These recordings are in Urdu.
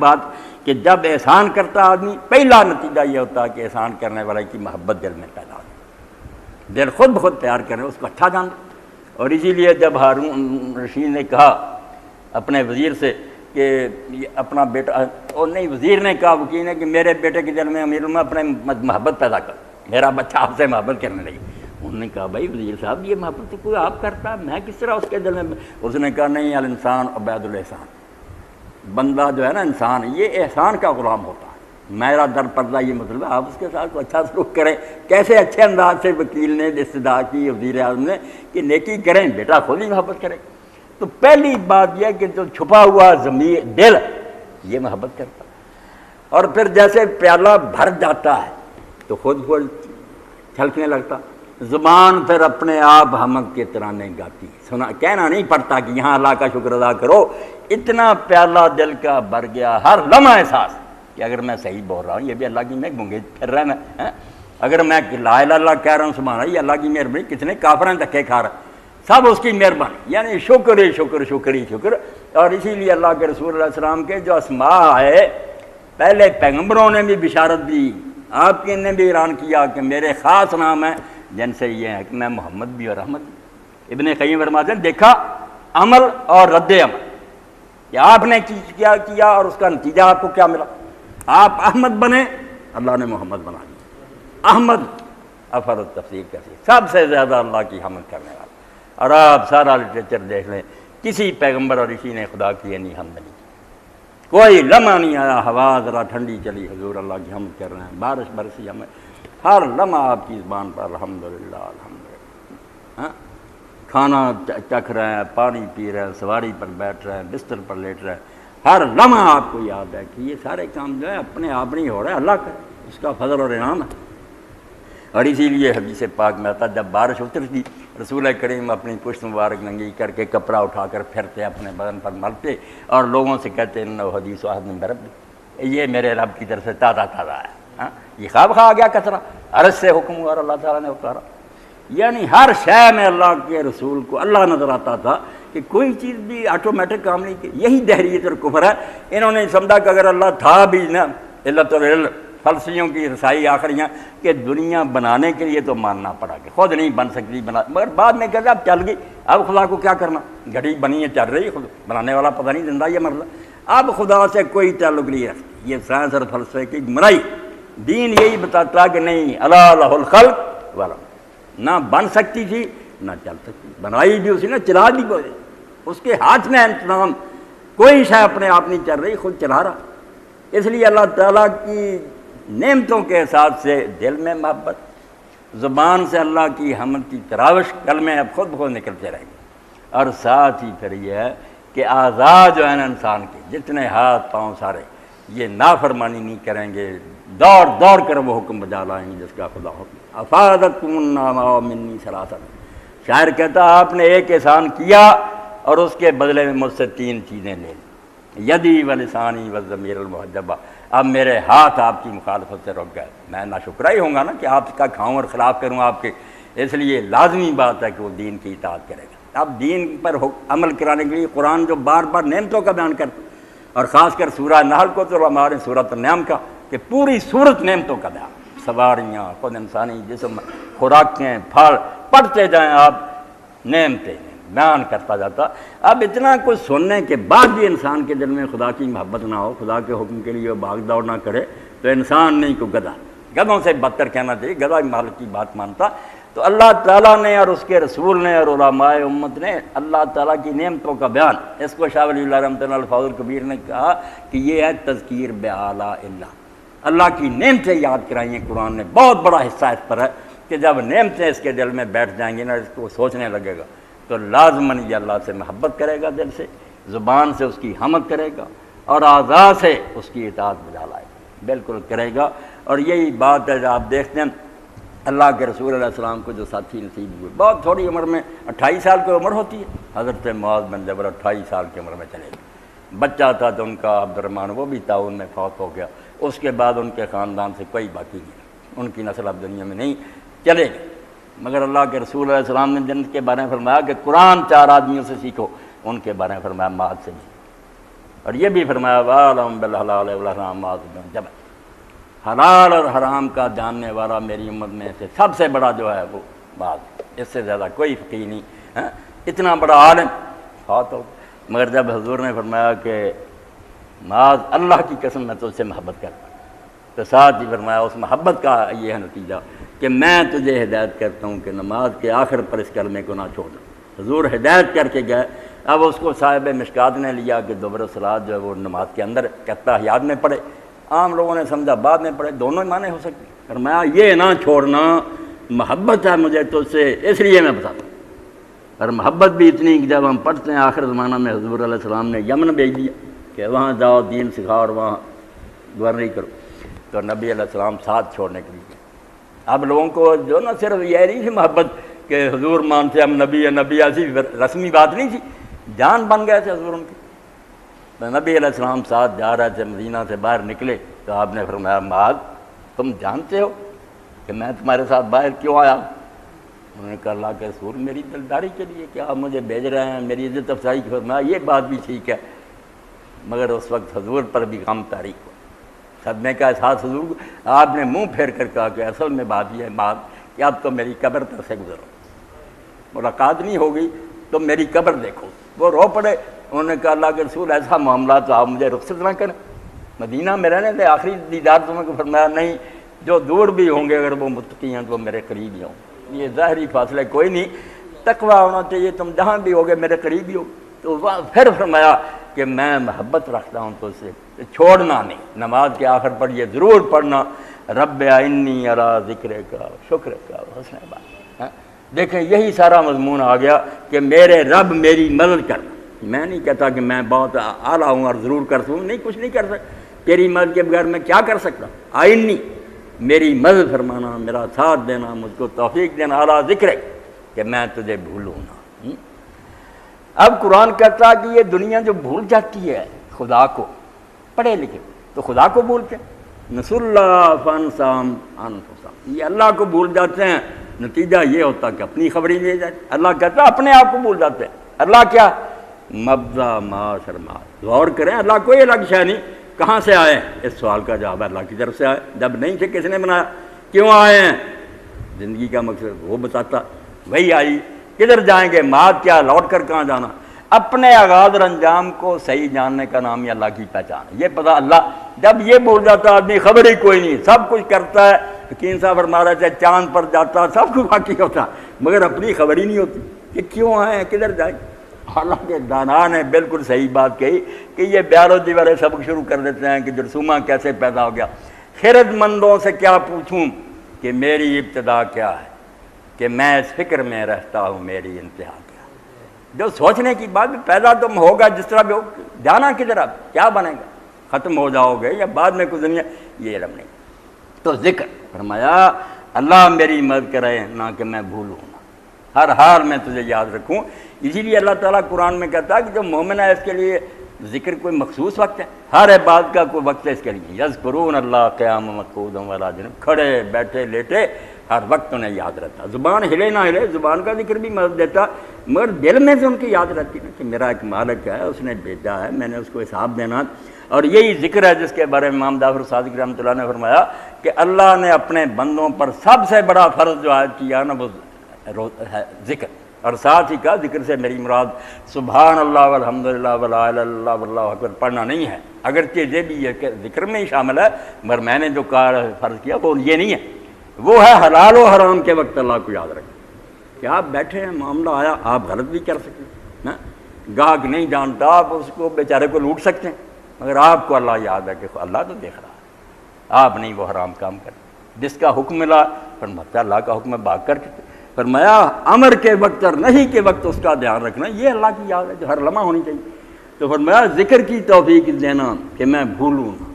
بات کہ جب احسان کرتا آدمی پہلا نتیجہ یہ ہوتا ہے کہ احسان کرنے والے کی محبت دل میں پیدا ہوتی، دل خود بخود پیار کرے اس کو اچھا جانتا۔ اور اسی لیے جب ہارون رشید نے کہا اپنے وزیر سے کہ اپنا بیٹا، اور نہیں وزیر نے کہا وکیل نے کہ میرے بیٹے کے دل میں امیر میں اپنے محبت پیدا کر، میرا بچہ آپ سے محبت کرنے لگی۔ انہوں نے کہا بھائی وزیر صاحب یہ محبت تو کوئی آپ کرتا ہے، میں کس طرح اس کے دل میں؟ اس نے کہا نہیں، الانسان عبید الاحسان، بندہ جو ہے نا انسان یہ احسان کا غلام ہوتا ہے، میرا در پردہ یہ مطلب ہے آپ اس کے ساتھ اچھا سلوک کریں۔ کیسے اچھے انداز سے وکیل نے استدعا کی وزیر اعظم نے کہ نیکی کریں، بیٹا خود ہی محبت کرے۔ تو پہلی بات یہ کہ جو چھپا ہوا ضمیر دل یہ محبت کرتا، اور پھر جیسے پیالہ بھر جاتا ہے تو خود خود چھلکنے لگتا، زبان پھر اپنے آپ حمد کے ترانے گاتی، سنا کہنا نہیں پڑتا کہ یہاں اللہ کا شکر ادا کرو، اتنا پیالہ دل کا بھر گیا، ہر لمحہ احساس کہ اگر میں صحیح بول رہا ہوں یہ بھی اللہ کی میں گونگے پھر رہا میں، اگر میں لا الہ الا اللہ کہہ رہا ہوں سبحان اللہ یہ اللہ کی مہربانی، کتنے کافریں دھکے کھا رہے سب اس کی مہربانی، یعنی شکر ہی شکر شکر ہی شکر۔ اور اسی لیے اللہ کے رسول علیہ السلام کے جو اسماء ہے پہلے پیغمبروں نے بھی بشارت دی، آپ کے نے بھی اعلان کیا کہ میرے خاص نام ہیں جن سے یہ ہے کہ میں محمد بھی اور رحمت بھی۔ ابن قیم فرماتے ہیں دیکھا عمل اور رد عمل کہ آپ نے کیا کیا اور اس کا نتیجہ آپ کو کیا ملا۔ آپ احمد بنے، اللہ نے محمد بنا دیا، احمد افضل تفسیر کیسی، سب سے زیادہ اللہ کی حمد کرنے والا۔ اور آپ سارا لٹریچر دیکھ لیں، کسی پیغمبر اور اسی نے خدا کی نہیں حمد نہیں کی، کوئی لمحہ نہیں آیا ہوا ذرا ٹھنڈی چلی حضور اللہ کی حمد کر رہے ہیں، بارش برسی ہمیں، ہر لمحہ آپ کی زبان پر الحمدللہ الحمدللہ، کھانا چکھ رہے ہیں، پانی پی رہے ہیں، سواری پر بیٹھ رہے ہیں، بستر پر لیٹ رہے ہیں، ہر لمحہ آپ کو یاد ہے کہ یہ سارے کام جو ہے اپنے آپ نہیں ہو رہے، اللہ کا اس کا فضل اور انعام ہے۔ اور اسی لیے حدیث پاک میں آتا جب بارش اترتی رسول کریم اپنی پشت مبارک ننگی کر کے کپڑا اٹھا کر پھرتے اپنے بدن پر ملتے اور لوگوں سے کہتے انہ حدیث واحد من ربی، یہ میرے رب کی طرف سے تازہ تازہ ہے، یہ خواب کھا گیا کچرا، عرض سے حکم ہوا اور اللہ تعالیٰ نے اتارا۔ یعنی ہر شے میں اللہ کے رسول کو اللہ نظر آتا تھا کہ کوئی چیز بھی آٹومیٹک کام نہیں کی۔ یہی دہریت اور کفر ہے، انہوں نے سمجھا کہ اگر اللہ تھا بھی نا علت اور علم، فلسفیوں کی رسائی آخریاں کہ دنیا بنانے کے لیے تو ماننا پڑا کہ خود نہیں بن سکتی بنا، مگر بعد میں کہتے اب چل گئی، اب خدا کو کیا کرنا، گھڑی بنی ہے چل رہی ہے، خود بنانے والا پتہ نہیں زندہ یا مرنا، اب خدا سے کوئی تعلق نہیں رکھتی۔ یہ سائنس اور فلسفے کی گمراہی، دین یہی بتاتا کہ نہیں الا لہ الخلق والامر، نہ بن سکتی تھی نہ چل سکتی، بنائی بھی اسی نے، چلا بھی کوئی، اس کے ہاتھ میں انتظام، کوئی شے اپنے آپ نہیں چل رہی، خود چلا رہا۔ اس لیے اللہ تعالیٰ کی نعمتوں کے احساس سے دل میں محبت، زبان سے اللہ کی حمد کی تراوش کلمے اب خود بخود نکلتے رہیں گے۔ اور ساتھ ہی پھر یہ ہے کہ اعضاء جو ہیں انسان کے جتنے ہاتھ پاؤں سارے یہ نافرمانی نہیں کریں گے، دوڑ دوڑ کر وہ حکم بجا لائیں گے جس کا خدا حکم۔ افادتکم النعماء منی ثلاثا، شاعر کہتا آپ نے ایک احسان کیا اور اس کے بدلے میں مجھ سے 3 چیزیں لے لی، یدی و لسانی و ضمیر المحجبہ، اب میرے ہاتھ آپ کی مخالفت سے رک گئے، میں ناشکرا ہی ہوں گا نا کہ آپ کا کھاؤں اور خلاف کروں آپ کے، اس لیے لازمی بات ہے کہ وہ دین کی اطاعت کرے گا۔ اب دین پر عمل کرانے کے لیے قرآن جو بار بار نعمتوں کا بیان کرتا، اور خاص کر سورہ نحل کو تو ہمارے سورۃ النعم کا کہ پوری صورت نعمتوں کا بیان، سواریاں، خود انسانی جسم، خوراکیں، پھل، پڑھتے جائیں آپ نعمتیں بیان کرتا جاتا۔ اب اتنا کچھ سننے کے بعد بھی انسان کے دل میں خدا کی محبت نہ ہو، خدا کے حکم کے لیے وہ بھاگ دوڑ نہ کرے تو انسان نہیں کو گدھا، گدھوں سے بدتر کہنا چاہیے، گدھا مالک کی بات مانتا۔ تو اللہ تعالیٰ نے اور اس کے رسول نے اور علماء امت نے اللہ تعالیٰ کی نعمتوں کا بیان، اس کو شاہ ولی اللہ رحمۃ اللہ الفاظ الکبیر نے کہا کہ یہ ہے تذکیر بآلاء اللہ، اللہ کی نعمتیں یاد کرائی ہیں قرآن نے، بہت بڑا حصہ اس پر ہے کہ جب نعمتیں اس کے دل میں بیٹھ جائیں گی نا، اس کو سوچنے لگے گا تو لازماً یہ اللہ سے محبت کرے گا، دل سے، زبان سے اس کی حمد کرے گا اور اعضاء سے اس کی اطاعت بجا لائے گا، بالکل کرے گا۔ اور یہی بات ہے جو آپ دیکھتے ہیں اللہ کے رسول علیہ السلام کو جو ساتھی نصیب ہوئے، بہت تھوڑی عمر میں 28 سال کی عمر ہوتی ہے، حضرت معاذ بن جبل 28 سال کی عمر میں چلے گئے، بچہ تھا تو ان کا عبد الرحمن وہ بھی تعاون میں فوت ہو گیا، اس کے بعد ان کے خاندان سے کوئی باقی نہیں، ان کی نسل اب دنیا میں نہیں، چلے گئے۔ مگر اللہ کے رسول علیہ السلام نے جنت کے بارے میں فرمایا کہ قرآن 4 آدمیوں سے سیکھو، ان کے بارے میں فرمایا معاذ سے نہیں، اور یہ بھی فرمایا وَعَلَمْ بِالْحَلَالِ وَالْحَرَامِ جب حلال اور حرام کا جاننے والا میری امت میں سے سب سے بڑا جو ہے وہ بعض، اس سے زیادہ کوئی فقیہ نہیں، اتنا بڑا عالم بات ہو۔ مگر جب حضور نے فرمایا کہ معاذ اللہ کی قسم میں تجھ سے محبت کرتا ہوں، تو ساتھ ہی فرمایا اس محبت کا یہ ہے نتیجہ کہ میں تجھے ہدایت کرتا ہوں کہ نماز کے آخر پر اس کلمے کو نہ چھوڑنا۔ حضور ہدایت کر کے گئے، اب اس کو صاحب مشکات نے لیا کہ دبر الصلاۃ جو ہے وہ نماز کے اندر تحیات میں پڑھے، عام لوگوں نے سمجھا بعد میں پڑھے، دونوں ہی معنی ہو سکتے۔ فرمایا یہ نہ چھوڑنا، محبت ہے مجھے تو اس سے، اس لیے میں بتاتا ہوں۔ اور محبت بھی اتنی کہ جب ہم پڑھتے ہیں آخر زمانہ میں حضور علیہ السلام نے یمن بھیج دیا کہ وہاں جاؤ دین سکھاؤ اور وہاں گورنری کرو، تو نبی علیہ السلام ساتھ چھوڑنے کے لیے۔ اب لوگوں کو جو نہ صرف یہ نہیں تھی محبت کہ حضور مانتے ہم نبی ہے، نبی ایسی رسمی بات نہیں تھی، جان بن گئے تھے حضور ان کے۔ تو نبی علیہ السلام ساتھ جا رہے تھے، مدینہ سے باہر نکلے تو آپ نے فرمایا معاذ تم جانتے ہو کہ میں تمہارے ساتھ باہر کیوں آیا؟ انہوں نے کہا اللہ کے رسول میری دلداری کے لیے کہ آپ مجھے بھیج رہے ہیں، میری عزت افزائی کی۔ فرمایا یہ بات بھی ٹھیک ہے، مگر اس وقت حضور پر بھی غم تاریخ ہوا، صدمے کا احساس حضور کو۔ آپ نے منہ پھیر کر کہا کہ اصل میں بات یہ ہے بات کہ اب تو میری قبر تک سے گزرو، ملاقات نہیں ہوگی تو میری قبر دیکھو۔ وہ رو پڑے، انہوں نے کہا اللہ کے رسول ایسا معاملہ تو آپ مجھے رخصت نہ کریں، مدینہ میں رہنے دے، آخری دیدار تمہیں کو۔ فرمایا نہیں، جو دور بھی ہوں گے اگر وہ متقی ہیں تو وہ میرے قریب ہی ہوں، یہ ظاہری فاصلے کوئی نہیں، تقویٰ ہونا چاہیے، تم جہاں بھی ہوگے میرے قریب ہی ہو۔ تو پھر فرمایا کہ میں محبت رکھتا ہوں تو اسے چھوڑنا نہیں، نماز کے آخر پر یہ ضرور پڑھنا رب انی علی ذکرک شکرک حسن عبادتک۔ دیکھیں یہی سارا مضمون آ گیا کہ میرے رب میری مدد کر۔ میں نہیں کہتا کہ میں بہت اعلیٰ ہوں اور ضرور کر سکوں، نہیں، کچھ نہیں کر سکتا، تیری مدد کے بغیر میں کیا کر سکتا؟ آئینی میری مدد فرمانا، میرا ساتھ دینا، مجھ کو توفیق دینا، اعلیٰ ذکر کہ میں تجھے بھولوں نہ۔ اب قرآن کہتا ہے کہ یہ دنیا جو بھول جاتی ہے خدا کو، پڑھے لکھے تو خدا کو بھولتے ہیں، نسوا اللہ فانساہم انفسہم، یہ اللہ کو بھول جاتے ہیں، نتیجہ یہ ہوتا کہ اپنی خبری لے جاتے۔ اللہ کہتا ہے اپنے آپ کو بھول جاتے ہیں۔ اللہ کیا؟ مبدا ما شرما۔ غور کریں، اللہ کوئی الگ شے نہیں، کہاں سے آئے ہیں؟ اس سوال کا جواب اللہ کی طرف سے آئے، جب نہیں تھے کس نے بنایا؟ کیوں آئے ہیں؟ زندگی کا مقصد وہ بتاتا، وہی آئی، کدھر جائیں گے؟ ماد کیا، لوٹ کر کہاں جانا؟ اپنے آغاز اور انجام کو صحیح جاننے کا نام ہی اللہ کی پہچان ہے۔ یہ پتہ اللہ جب یہ بھول جاتا آدمی، خبر ہی کوئی نہیں، سب کچھ کرتا ہے، حکیم صاحب فرما رہے تھے چاند پر جاتا، سب کچھ باقی ہوتا، مگر اپنی خبر ہی نہیں ہوتی کہ کیوں آئے ہیں، کدھر جائیں۔ حالانکہ دانا نے بالکل صحیح بات کہی کہ یہ بیالوجی والے سبق شروع کر دیتے ہیں کہ جرثومہ کیسے پیدا ہو گیا۔ خرد مندوں سے کیا پوچھوں کہ میری ابتدا کیا ہے، کہ میں اس فکر میں رہتا ہوں میری انتہا کیا۔ جو سوچنے کی بات، پیدا تم ہوگا جس طرح بھی ہو، جانا کدھر، اب کیا بنے گا، ختم ہو جاؤ گے یا بعد میں کچھ دنیا، یہ علم نہیں۔ تو ذکر فرمایا اللہ میری مدد کرے نہ کہ میں بھولوں نہ، ہر حال میں تجھے یاد رکھوں۔ اسی لیے اللہ تعالیٰ قرآن میں کہتا ہے کہ جو مومن ہے اس کے لیے ذکر کوئی مخصوص وقت ہے، ہر عبادت کا کوئی وقت ہے اس کے لیے۔ یذکرون اللہ قیاما وقعودا وعلی جنوب، کھڑے بیٹھے لیٹے ہر وقت انہیں یاد رہتا، زبان ہلے نہ ہلے، زبان کا ذکر بھی مدد دیتا، مگر دل میں سے ان کی یاد رہتی نا کہ میرا ایک مالک ہے، اس نے بھیجا ہے، میں نے اس کو حساب دینا۔ اور یہی ذکر ہے جس کے بارے میں امام جعفر صادق رحمۃ اللہ نے فرمایا کہ اللہ نے اپنے بندوں پر سب سے بڑا فرض جو عائد کیا نا وہ ہے ذکر، اور ساتھ ہی کہا ذکر سے میری مراد سبحان اللہ والحمدللہ ولا الہ الا اللہ واللہ اکبر پڑھنا نہیں ہے، اگرچہ یہ بھی ہے کہ ذکر میں ہی شامل ہے، مگر میں نے جو کہا فرض کیا وہ یہ نہیں ہے، وہ ہے حلال و حرام کے وقت اللہ کو یاد رکھیں کہ آپ بیٹھے ہیں، معاملہ آیا، آپ غلط بھی کر سکتے ہیں، گاہک نہیں جانتا آپ اس کو بیچارے کو لوٹ سکتے ہیں، مگر آپ کو اللہ یاد ہے کہ اللہ تو دیکھ رہا ہے، آپ نہیں وہ حرام کام کریں۔ جس کا حکم ملا فرماتا اللہ کا حکم ہے بھاگ کر کے، فرمایا امر کے وقت اور نہیں کے وقت اس کا دھیان رکھنا، یہ اللہ کی یاد ہے جو ہر لمحہ ہونی چاہیے۔ تو فرمایا ذکر کی توفیق دینا کہ میں بھولوں نہ،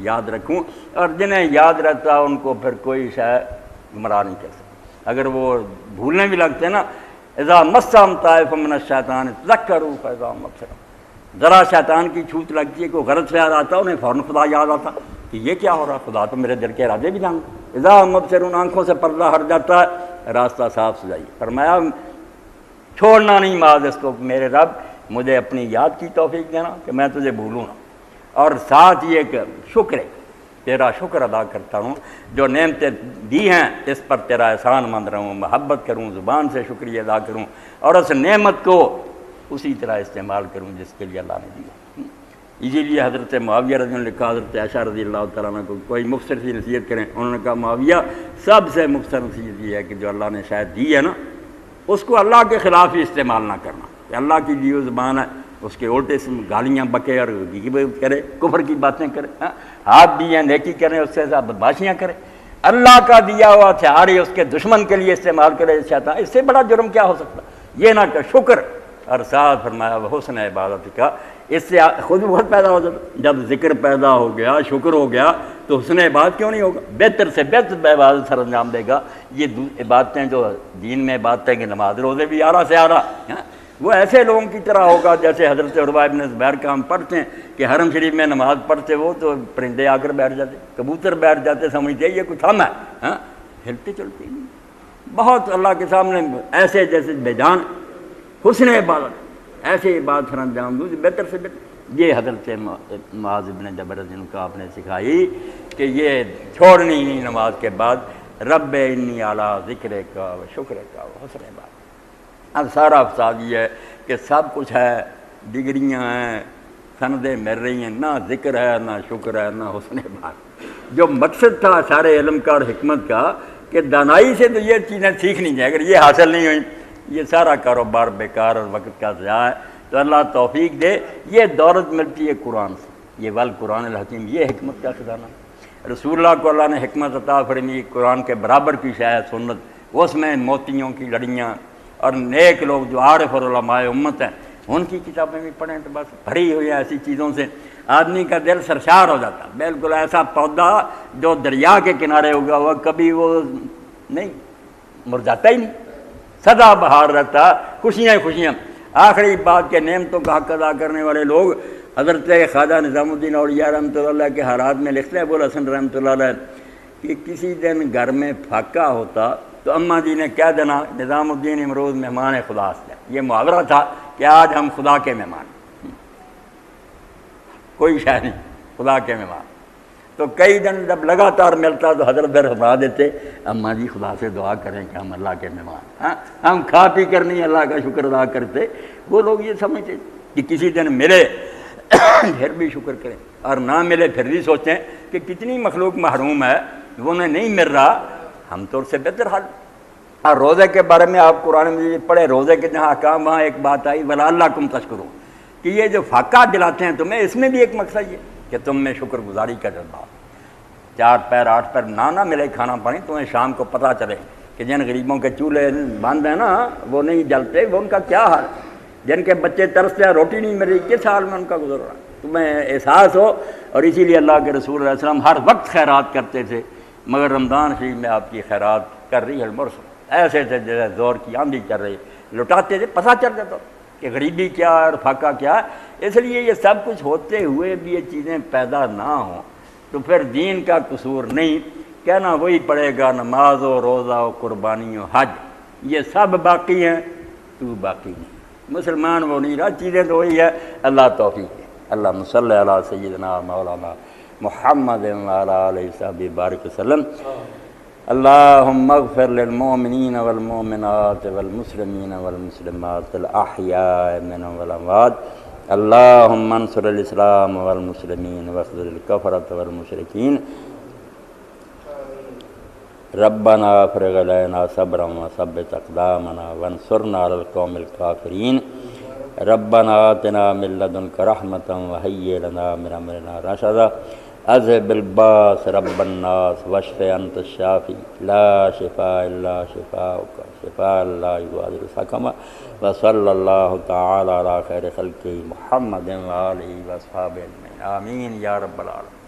یاد رکھوں، اور جنہیں یاد رہتا ان کو پھر کوئی شاید گمراہ نہیں کر سکتا۔ اگر وہ بھولنے بھی لگتے ہیں نا، اذا مسهم طائف من الشیطان تذکروا فاذا هم مبصرون، ذرا شیطان کی چھوٹ لگتی ہے، کوئی غلط خیال آتا انہیں فوراً خدا یاد آتا کہ یہ کیا ہو رہا، خدا تو میرے دل کے ارادے بھی جانتا۔ اذا هم مبصرون، آنکھوں سے پردہ ہٹ جاتا ہے، راستہ صاف سجائیے۔ فرمایا چھوڑنا نہیں معاذ اس کو میرے رب مجھے اپنی یاد کی توفیق دینا کہ میں تجھے بھولوں نہ، اور ساتھ یہ کہ شکر ہے، تیرا شکر ادا کرتا ہوں جو نعمتیں دی ہیں اس پر تیرا احسان مند رہوں، محبت کروں، زبان سے شکریہ ادا کروں، اور اس نعمت کو اسی طرح استعمال کروں جس کے لیے اللہ نے دیا۔ اسی لیے حضرت معاویہ رضی اللہ عنہ نے کہا حضرت عائشہ رضی اللہ تعالیٰ عنہ کو کوئی مختصر سی نصیحت کریں، انہوں نے کہا معاویہ سب سے مختصر نصیحت یہ ہے کہ جو اللہ نے شاید دی ہے نا اس کو اللہ کے خلاف ہی استعمال نہ کرنا، کہ اللہ کی دی ہوئی زبان ہے اس کے الٹے سے گالیاں بکے اور غیبت کرے، کفر کی باتیں کرے، ہاتھ دیے نیکی کریں اس سے بدماشیاں کرے، اللہ کا دیا ہوا ہتھیار ہی اس کے دشمن کے لیے استعمال کرے شیطان، اس سے بڑا جرم کیا ہو سکتا؟ یہ نہ کہ شکر، اور ساتھ فرمایا وہ حسن عبادت کا، اس سے خود بہت پیدا ہو جاتا۔ جب ذکر پیدا ہو گیا، شکر ہو گیا، تو حسن عبادت کیوں نہیں ہوگا؟ بہتر سے بہتر عبادت سر انجام دے گا۔ یہ عبادتیں جو دین میں عبادتیں کہ نماز روزے بھی آرہ سے آرہ، وہ ایسے لوگوں کی طرح ہوگا جیسے حضرت عروہ بن زبیر کا ہم پڑھتے ہیں کہ حرم شریف میں نماز پڑھتے وہ تو پرندے آ کر بیٹھ جاتے، کبوتر بیٹھ جاتے، سمجھتے یہ کچھ ہم ہے، ہلتے چلتے نہیں، بہت اللہ کے سامنے ایسے جیسے بے جان حسن عبادت، ایسے عبادت سر انجام دوں بہتر سے بہتر۔ یہ حضرت معاذ بن جبل رضی اللہ عنہ کا آپ نے سکھائی کہ یہ چھوڑنی ہی نماز کے بعد رب انی علی ذکر کا و شکر کا و حسن عبادت۔ اب سارا فساد یہ ہے کہ سب کچھ ہے، ڈگریاں ہیں، سندیں مل رہی ہیں، نہ ذکر ہے، نہ شکر ہے، نہ حسن عبادت۔ جو مقصد تھا سارے علم کا اور حکمت کا کہ دانائی سے تو یہ چیزیں سیکھنی چاہیے، اگر یہ حاصل نہیں ہوئی یہ سارا کاروبار بیکار اور وقت کا ضیاع ہے۔ تو اللہ توفیق دے، یہ دولت ملتی ہے قرآن سے، یہ والقرآن الحکیم، یہ حکمت کا خزانہ۔ رسول اللہ کو اللہ نے حکمت عطا فرمائی، قرآن کے برابر کی شاید سنت، اس میں موتیوں کی لڑیاں، اور نیک لوگ جو عارف اور علماء امت ہیں ان کی کتابیں بھی پڑھیں تو بس بھری ہوئی ہیں ایسی چیزوں سے، آدمی کا دل سرشار ہو جاتا، بالکل ایسا پودا جو دریا کے کنارے ہوگا ہوا کبھی وہ نہیں مرجھاتا ہی نہیں، سدا بہار رہتا، خوشیاں خوشیاں۔ آخری بات کے نعمتوں کا حق ادا کرنے والے لوگ حضرت خواجہ نظام الدین اولیاء رحمۃ اللہ علیہ کے حالات میں لکھتے ہیں، ابو الحسن رحمۃ اللہ علیہ کہ کسی دن گھر میں پھاکا ہوتا تو اماں جی نے کہہ دینا نظام الدین امروز مہمان خدا سے، یہ محاورہ تھا کہ آج ہم خدا کے مہمان، کوئی شے نہیں، خدا کے مہمان۔ تو کئی دن جب لگاتار ملتا تو حضرت پھر فرما دیتے اماں جی خدا سے دعا کریں کہ ہم اللہ کے مہمان، ہم کھا پی کر نہیں اللہ کا شکر ادا کرتے۔ وہ لوگ یہ سمجھتے کہ کسی دن ملے پھر بھی شکر کریں، اور نہ ملے پھر بھی سوچیں کہ کتنی مخلوق محروم ہے، وہ انہیں نہیں مل رہا، ہم تو اس سے بہتر حال۔ اور روزے کے بارے میں آپ قرآن مجید پڑھے، روزے کے جہاں احکام وہاں ایک بات آئی وَلَعَلَّكُمْ تَشْكُرُونَ، کہ یہ جو فاقہ دلاتے ہیں تمہیں، اس میں بھی ایک مقصد یہ کہ تم میں شکر گزاری کا جذبہ ہو۔ 4 پیر 8 پیر نہ ملے کھانا پانی، تمہیں شام کو پتہ چلے کہ جن غریبوں کے چولہے بند ہیں نا وہ نہیں جلتے، وہ ان کا کیا حال، جن کے بچے ترستے ہیں روٹی نہیں مل رہی، کس حال میں ان کا گزر رہا ہے، تمہیں احساس ہو۔ اور اسی لیے اللہ کے رسول علیہ السلام ہر وقت خیرات کرتے تھے، مگر رمضان شریف میں آپ کی خیرات کر رہی ہے المرسل، ایسے تھے جیسے زور کی آندھی چل رہی، لٹاتے تھے، پتہ چل جاتا کہ غریبی کیا ہے اور فاقہ کیا ہے۔ اس لیے یہ سب کچھ ہوتے ہوئے بھی یہ چیزیں پیدا نہ ہوں تو پھر دین کا قصور نہیں، کہنا وہی پڑے گا نماز و روزہ و قربانی و حج، یہ سب باقی ہیں، تو باقی نہیں، مسلمان وہ نہیں رہا، چیزیں تو وہی ہے۔ اللہ توفیق ہے۔ اللہم صلی علی سیدنا مولانا محمد وعلی آلہ وصحبہ بارک وسلم۔ اللہم اغفر للمؤمنین والمؤمنات والمسلمین والمسلمات الاحیاء منهم والاموات، اللہم انصر الاسلام والمسلمین واخذل الکفرۃ والمشرکین، ربنا افرغ علینا صبرا وثبت اقدامنا وانصرنا علی القوم الکافرین، ربنا آتنا من لدنک رحمۃ وہیئ لنا من امرنا رشدا، اذهب الباس رب الناس واشف انت الشافی لا شفاء الا شفاؤک شفاء لا یغادر سقما، وصلی اللہ تعالی علی خیر خلقہ محمد وآلہ وصحبہ اجمعین، آمین یا رب العالمین۔